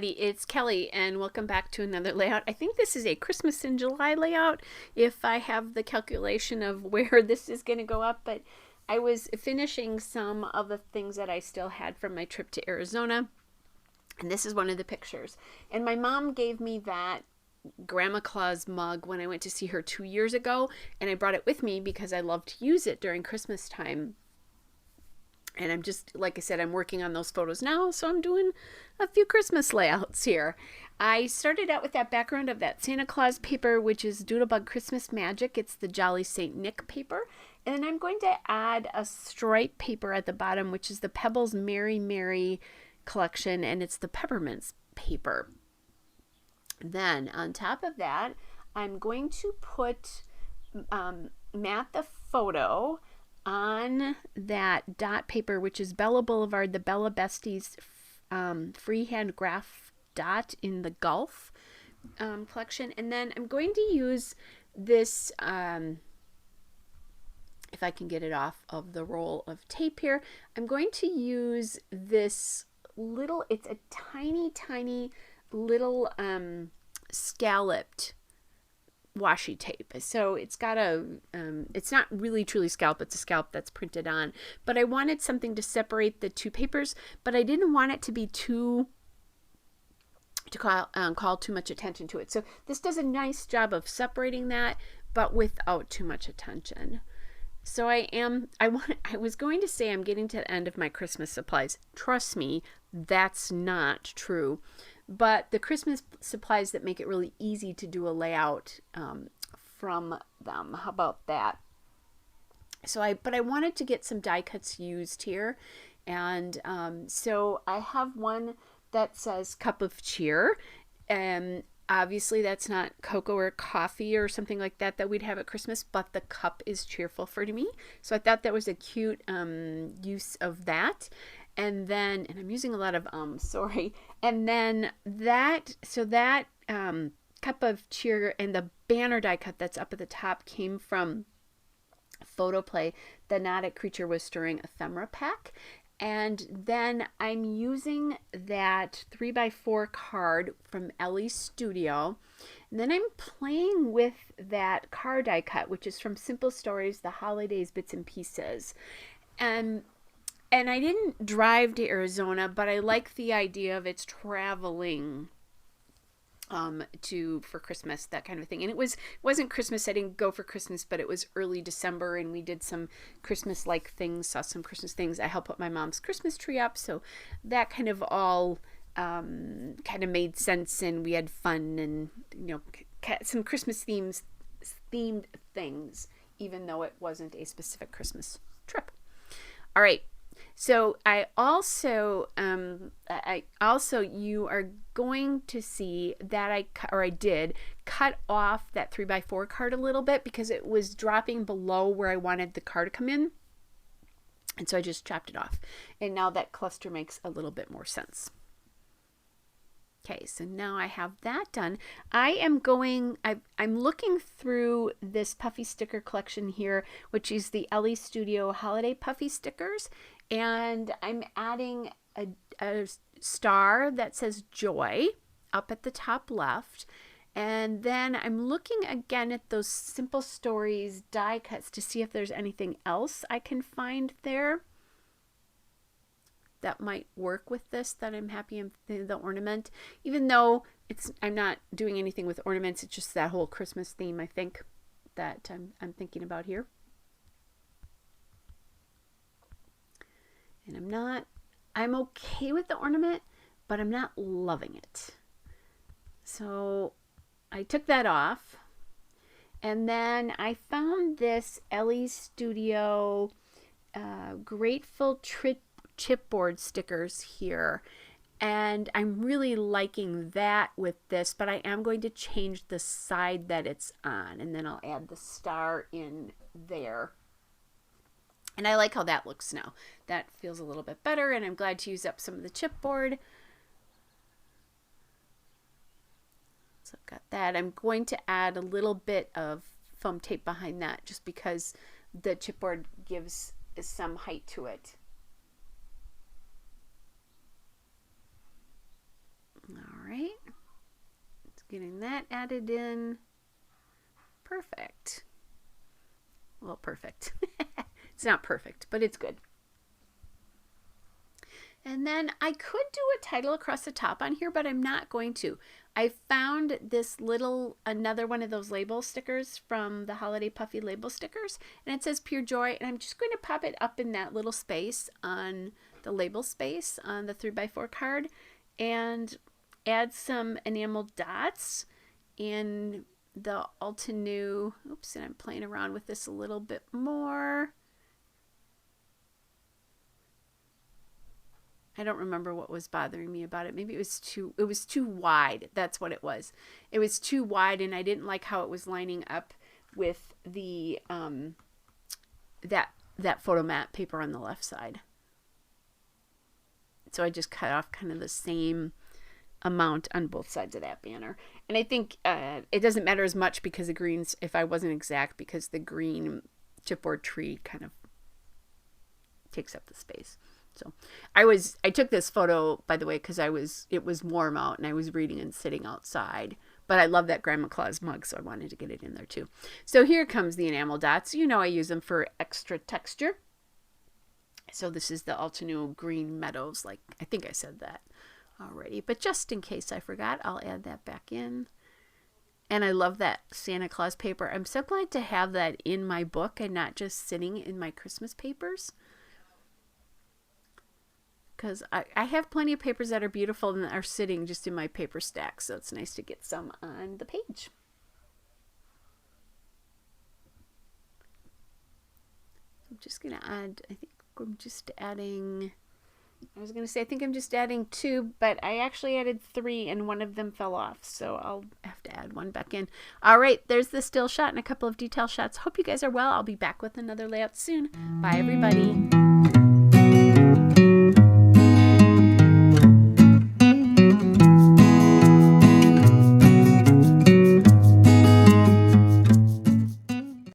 everybody, it's Kelly and welcome back to another layout. I think this is a Christmas in July layout if I have the calculation of where this is going to go up, but I was finishing some of the things that I still had from my trip to Arizona, and this is one of the pictures. And my mom gave me that Grandma Claus mug when I went to see her 2 years ago, and I brought it with me because I love to use it during Christmas time. And I'm just, like I said, I'm working on those photos now, so I'm doing a few Christmas layouts here. I started out with that background of that Santa Claus paper, which is Doodlebug Christmas Magic. It's the Jolly Saint Nick paper. And then I'm going to add a stripe paper at the bottom, which is the Pebbles Merry Mary collection, and it's the Peppermints paper. Then on top of that, I'm going to put mat the photo on that dot paper, which is Bella Boulevard, the Bella Besties freehand graph dot in the Gulf collection. And then I'm going to use this, if I can get it off of the roll of tape here, I'm going to use this little, it's a tiny little scalloped washi tape. So it's got a, it's not really truly scallop, it's a scallop that's printed on, but I wanted something to separate the two papers, but I didn't want it to be to call too much attention to it. So this does a nice job of separating that, but without too much attention. So I was going to say I'm getting to the end of my Christmas supplies. Trust me, that's not true. But the Christmas supplies that make it really easy to do a layout from them. How about that? But I wanted to get some die cuts used here. And so I have one that says Cup of Cheer. And obviously that's not cocoa or coffee or something like that we'd have at Christmas, but the cup is cheerful for me. So I thought that was a cute use of that. And then, and I'm using a lot of sorry. And then that Cup of Cheer and the banner die cut that's up at the top came from Photoplay, the Not a Creature Was Stirring ephemera pack. And then I'm using that 3x4 card from Ellie's Studio. And then I'm playing with that card die cut, which is from Simple Stories, The Holidays Bits and Pieces. And I didn't drive to Arizona, but I like the idea of it's traveling for Christmas, that kind of thing. And it wasn't Christmas. I didn't go for Christmas, but it was early December, and we did some Christmas-like things, saw some Christmas things. I helped put my mom's Christmas tree up, so that kind of all kind of made sense, and we had fun and some Christmas themed things, even though it wasn't a specific Christmas trip. All right. So I also you are going to see that I did cut off that 3x4 card a little bit because it was dropping below where I wanted the card to come in. And so I just chopped it off. And now that cluster makes a little bit more sense. Okay, so now I have that done. I'm looking through this puffy sticker collection here, which is the Ellie Studio Holiday Puffy Stickers. And I'm adding a star that says Joy up at the top left. And then I'm looking again at those Simple Stories die cuts to see if there's anything else I can find there that might work with this, that I'm happy in the ornament. Even though I'm not doing anything with ornaments, it's just that whole Christmas theme, I think, that I'm thinking about here. And I'm okay with the ornament, but I'm not loving it. So I took that off. And then I found this Ellie's Studio Grateful chipboard stickers here. And I'm really liking that with this, but I am going to change the side that it's on. And then I'll add the star in there. And I like how that looks now. That feels a little bit better, and I'm glad to use up some of the chipboard. So I've got that. I'm going to add a little bit of foam tape behind that just because the chipboard gives some height to it. All right. It's getting that added in. Perfect. Well, perfect. It's not perfect, but it's good. And then I could do a title across the top on here, but I'm not going to. I found this another one of those label stickers from the Holiday Puffy label stickers, and it says Pure Joy, and I'm just going to pop it up in that little space on the label space on the 3x4 card and add some enamel dots in the Altenew. Oops, and I'm playing around with this a little bit more. I don't remember what was bothering me about it. Maybe it was too wide. That's what it was. It was too wide, and I didn't like how it was lining up with the that photo mat paper on the left side. So I just cut off kind of the same amount on both sides of that banner. And I think it doesn't matter as much because the greens, if I wasn't exact, because the green chipboard tree kind of takes up the space. So I took this photo, by the way, because it was warm out and I was reading and sitting outside. But I love that Grandma Claus mug, so I wanted to get it in there too. So here comes the enamel dots. You know I use them for extra texture. So this is the Altenew Green Meadows, like I think I said that already. But just in case I forgot, I'll add that back in. And I love that Santa Claus paper. I'm so glad to have that in my book and not just sitting in my Christmas papers. Because I have plenty of papers that are beautiful and are sitting just in my paper stack. So it's nice to get some on the page. I'm just going to add, I think I'm just adding, I was going to say, I think I'm just adding 2, but I actually added 3 and one of them fell off. So I'll have to add one back in. All right, there's the still shot and a couple of detail shots. Hope you guys are well. I'll be back with another layout soon. Bye, everybody.